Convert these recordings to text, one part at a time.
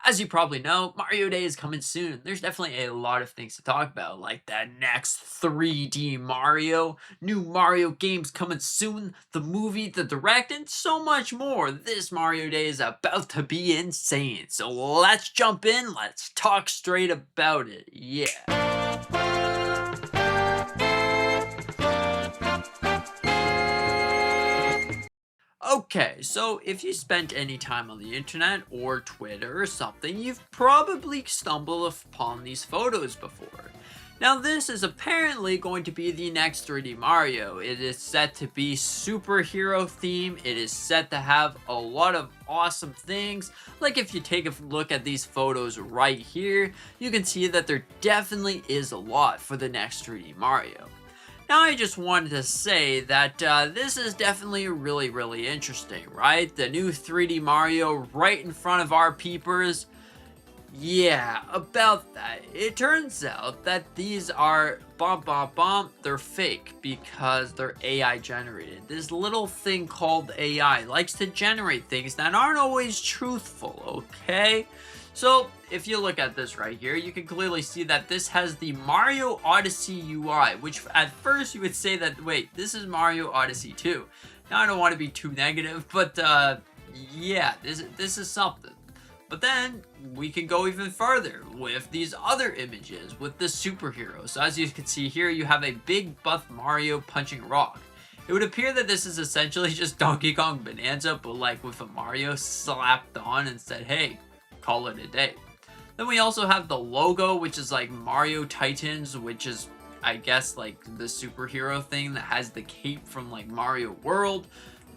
As you probably know, Mario Day is coming soon. There's definitely a lot of things to talk about, like that next 3D Mario, new Mario games coming soon, the movie, the direct, and so much more. This Mario Day is about to be insane. So let's jump in, let's talk straight about it. Yeah. Okay, so if you spent any time on the internet or Twitter or something, you've probably stumbled upon these photos before. Now this is apparently going to be the next 3D Mario. It is set to be superhero theme. It is set to have a lot of awesome things. Like if you take a look at these photos right here, you can see that there definitely is a lot for the next 3D Mario. Now I just wanted to say that this is definitely really interesting, right? The new 3D Mario right in front of our peepers. Yeah, about that. It turns out that these are they're fake because they're AI generated. This little thing called AI likes to generate things that aren't always truthful, okay? So, if you look at this right here, you can clearly see that this has the Mario Odyssey UI, which at first you would say that, wait, this is Mario Odyssey 2. Now, I don't want to be too negative, but yeah, this is something. But then we can go even further with these other images with the superheroes. So as you can see here, you have a big buff Mario punching a rock. It would appear that this is essentially just Donkey Kong Bonanza, but like with a Mario slapped on and said, hey, call it a day. Then we also have the logo, which is like Mario Titans, which is, I guess, like the superhero thing that has the cape from like Mario World,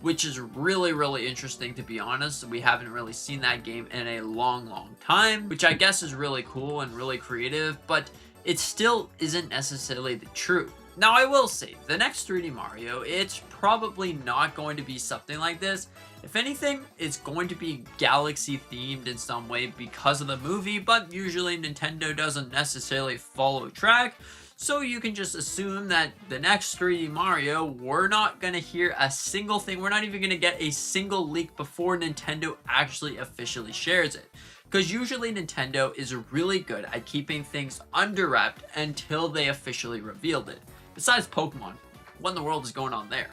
which is really interesting, to be honest. We haven't really seen that game in a long time, which I guess is really cool and really creative, but it still isn't necessarily the truth. Now, I will say, the next 3D Mario, it's probably not going to be something like this. If anything, it's going to be galaxy themed in some way because of the movie, but usually Nintendo doesn't necessarily follow track. So you can just assume that the next 3D Mario, we're not going to hear a single thing. We're not even going to get a single leak before Nintendo actually officially shares it. Because usually Nintendo is really good at keeping things under wrapped until they officially revealed it. Besides Pokemon, what in the world is going on there?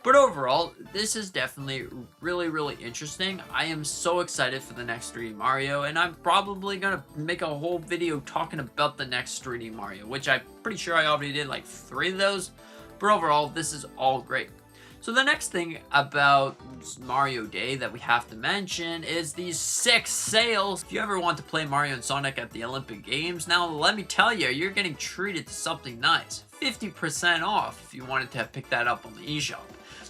But overall, this is definitely really interesting. I am so excited for the next 3D Mario, and I'm probably gonna make a whole video talking about the next 3D Mario, which I'm pretty sure I already did like 3 of those. But overall, this is all great. So the next thing about Mario Day that we have to mention is these 6 sales. If you ever want to play Mario and Sonic at the Olympic Games, now let me tell you, you're getting treated to something nice. 50% off if you wanted to pick that up on the eShop.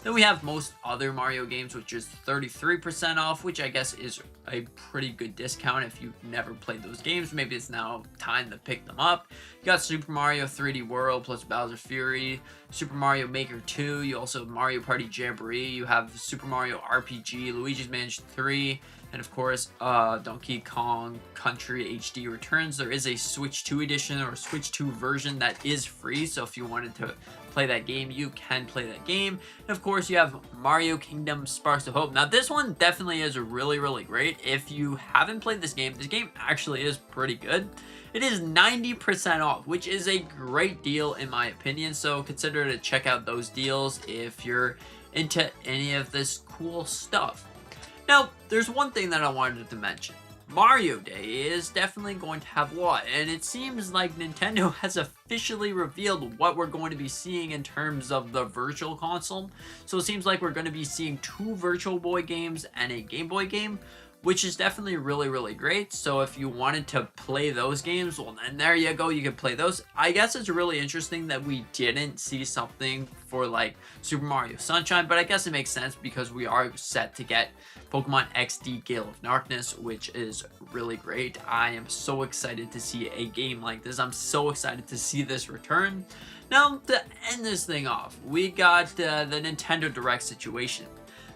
Then we have most other Mario games, which is 33% off, which I guess is a pretty good discount if you've never played those games. Maybe it's now time to pick them up. You got Super Mario 3D World plus Bowser Fury, Super Mario Maker 2, you also have Mario Party Jamboree, you have Super Mario RPG, Luigi's Mansion 3, and of course, Donkey Kong Country HD Returns. There is a Switch 2 edition or Switch 2 version that is free, so if you wanted to play that game, you can play that game. And of course, you have Mario Kingdom Sparks of Hope. Now, this one definitely is really great. If you haven't played this game actually is pretty good. It is 90% off, which is a great deal in my opinion, so consider to check out those deals if you're into any of this cool stuff. Now, there's one thing that I wanted to mention. Mario Day is definitely going to have a lot, and it seems like Nintendo has officially revealed what we're going to be seeing in terms of the Virtual Console. So it seems like we're going to be seeing 2 Virtual Boy games and a Game Boy game, which is definitely really great. So if you wanted to play those games, well, then there you go, you can play those. I guess it's really interesting that we didn't see something for like Super Mario Sunshine, but I guess it makes sense because we are set to get Pokemon XD Gale of Darkness, which is really great. I am so excited to see a game like this. I'm so excited to see this return. Now, to end this thing off, we got the Nintendo Direct situation.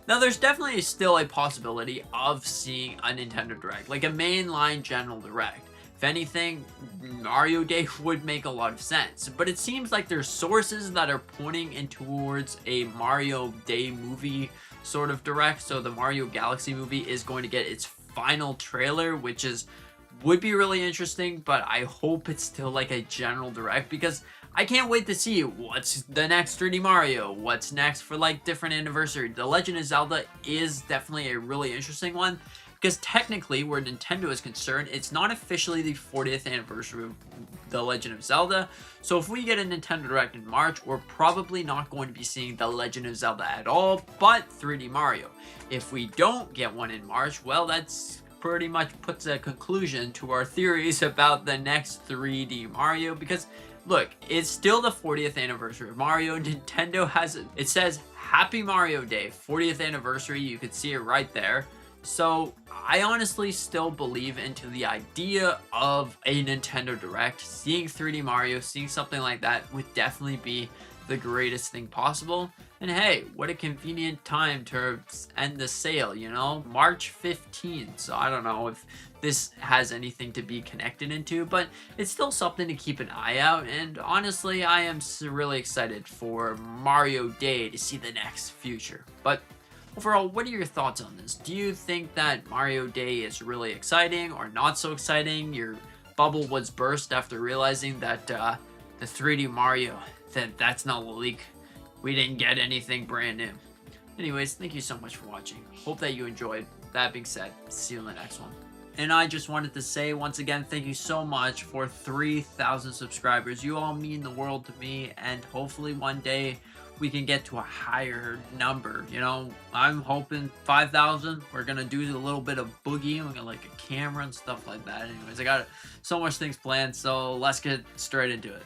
Now, there's definitely still a possibility of seeing a Nintendo Direct, like a mainline general Direct. If anything, Mario Day would make a lot of sense, but it seems like there's sources that are pointing in towards a Mario Day movie sort of Direct, so the Mario Galaxy movie is going to get its final trailer, which would be really interesting, but I hope it's still like a general direct, because I can't wait to see what's the next 3D Mario, what's next for like different anniversary. The Legend of Zelda is definitely a really interesting one, because technically, where Nintendo is concerned, it's not officially the 40th anniversary of The Legend of Zelda. So if we get a Nintendo Direct in March, we're probably not going to be seeing The Legend of Zelda at all, but 3D Mario. If we don't get one in March, well, that's pretty much puts a conclusion to our theories about the next 3D Mario, because look, it's still the 40th anniversary of Mario. Nintendo has it says Happy Mario Day, 40th anniversary. You could see it right there. So I honestly still believe into the idea of a Nintendo Direct. Seeing 3D Mario, seeing something like that would definitely be the greatest thing possible. And hey, what a convenient time to end the sale, you know? March 15th. So I don't know if this has anything to be connected into, but it's still something to keep an eye out. And honestly, I am really excited for Mario Day to see the next future. But overall, what are your thoughts on this? Do you think that Mario Day is really exciting or not so exciting? Your bubble was burst after realizing that the 3D Mario, that's not a leak. We didn't get anything brand new. Anyways, thank you so much for watching. Hope that you enjoyed. That being said, see you in the next one. And I just wanted to say once again, thank you so much for 3,000 subscribers. You all mean the world to me, and hopefully one day we can get to a higher number. You know, I'm hoping 5,000. We're gonna do a little bit of boogie. We got like a camera and stuff like that. Anyways, I got so much things planned, so let's get straight into it.